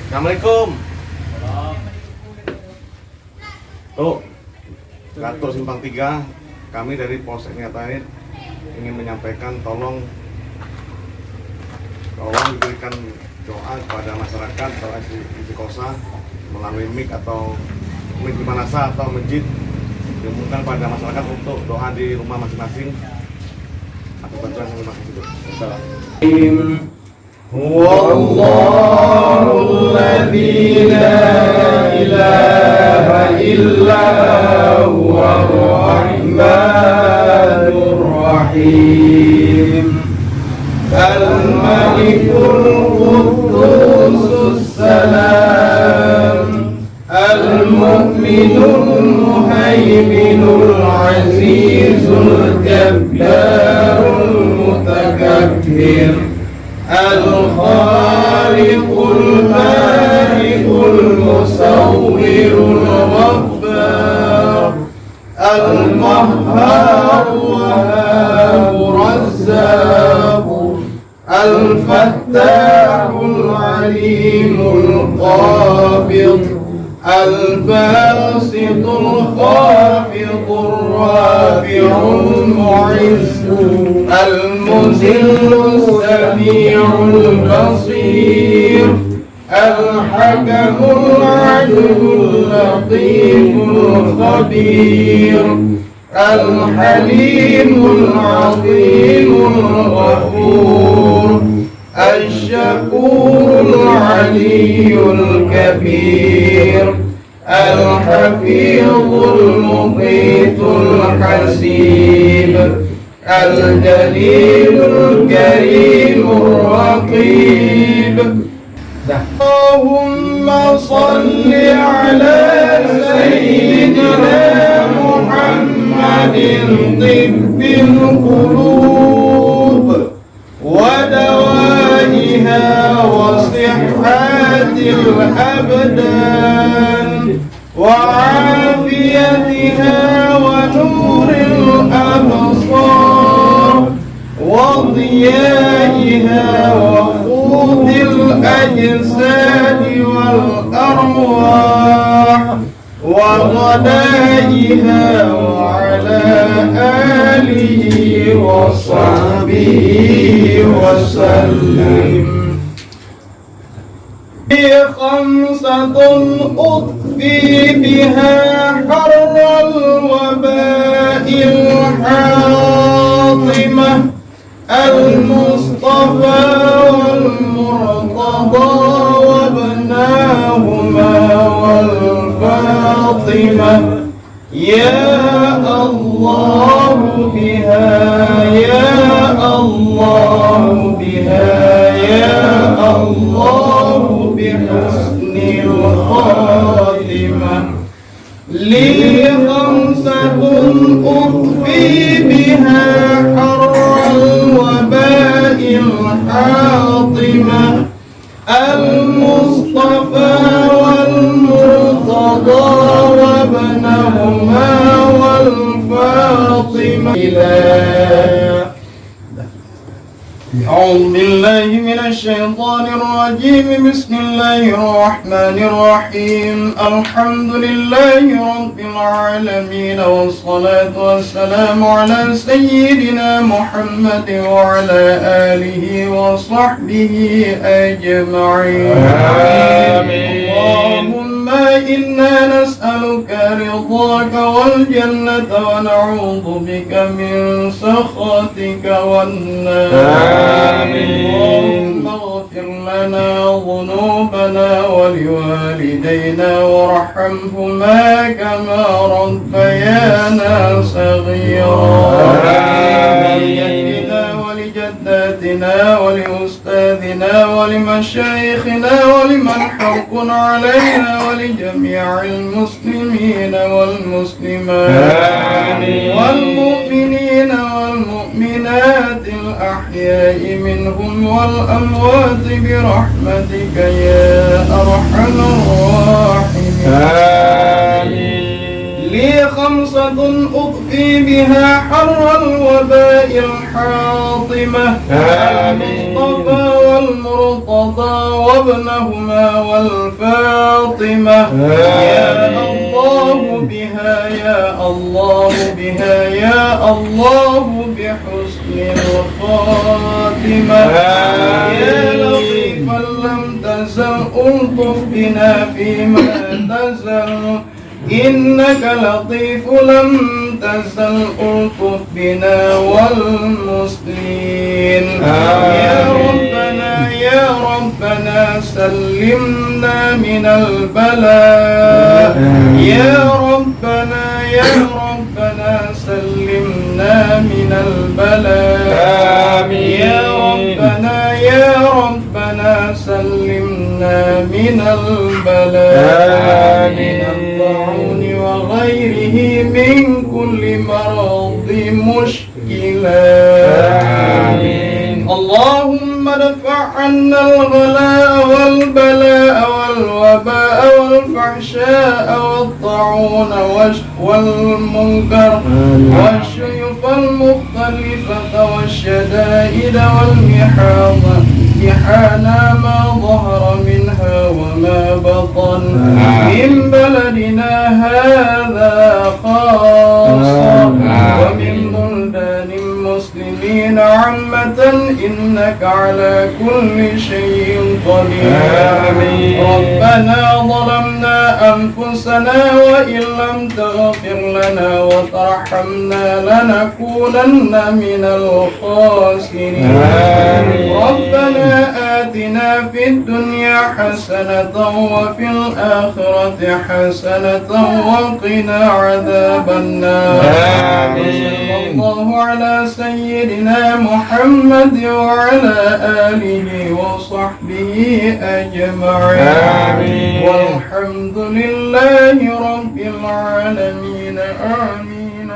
Assalamualaikum. Tuh, Gatot Simpang 3, kami dari Polsek Niatain ingin menyampaikan tolong diberikan doa kepada masyarakat atau istiqosah melalui mic atau mic di manasa atau masjid, diumumkan pada masyarakat untuk doa di rumah masing-masing atau bantuan terima kasih. Assalamualaikum. Wallahu alladzi la ilaha illa huwa ar-rahmanur rahim al-malikul quddusus salam al-mu'minul muhaiminul azizul jabbarul mutakabbir الخالق البارئ المصور الغفار المهار وهاب رزاق الفتاح العليم القابض الباسط الخافض الرافع المعز المذل السميع البصير الحكم العدل اللطيف الخبير الحليم العظيم الغفور الشكور العلي الكبير الحفيظ المقيت الحسيب الجليل الكريم الرقيب. اللهم صل على سيدنا محمد طب القلوب ودوائها وصحات الأبدان وعافيتها ونور الأبصار وضيائها وقوت الأجساد والأرواح وغدائها وعلى آله وصحبه وسلم. خمسة أطفي بها حر الوباء الحاطمة المصطفى والمرتضى وابناهما والفاطمة يا الله بها يا الله بها يا الله بحسن الخاتمة. لي خمسة أطفي بها حر الوباء الحاطمة المصطفى والمرتضى وابنهما والفاطمة. أعوذ بالله من الشيطان الرجيم. بسم الله الرحمن الرحيم. الحمد لله رب العالمين والصلاة والسلام على سيدنا محمد وعلى آله وصحبه أجمعين. آمين. اللهم إنا نسألك رضاك والجنة ونعوذ بك من سخطك والنار. اللهم اغفر لنا ذنوبنا ولوالدينا وارحمهما كما ربيانا صغيرا. ولجدنا ولجداتنا ولأستاذنا ولمشايخنا ولمن حق علينا ولجميع المسلمين والمسلمات والمؤمنين والمؤمنات الأحياء منهم والأموات برحمتك يا أرحم الراحمين. لي خمسة أطفي بها حر الوباء الحاطمة المصطفى والمرتضى وابنهما والفاطمة يا الله بها يا الله بها يا الله بحسن الخاتمة يا لطيفا لم تزل ألطف بنا فيما تزل إنك لطيف لم تزل ألطف بنا والمسلمين يا ربنا سلمنا من البلاء يا ربنا سلمنا من البلاء يا ربنا سلمنا من البلاء من الطاعون وغيره من كل مرض مشكلات اللهم ادفع عنا الغلاء والبلاء والوباء والفحشاء والطاعون والمنكر والشيوخ المختلفة والشدائد والمحانا ما ظهر منها وما بطن من بلدنا هذا خاصة ومن بلدان المسلمين عامة إنك على كل شيء قدير ربنا ظلمنا أنفسنا وإن لم تغفر لنا وترحمنا لنكونن من الخاسرين ربنا آتنا في الدنيا حسنة وفي الآخرة حسنة وقنا عذاب النار صلى الله على سيدنا محمد وعلى آله وصحبه أجمعين والحمد لله رب العالمين آمين.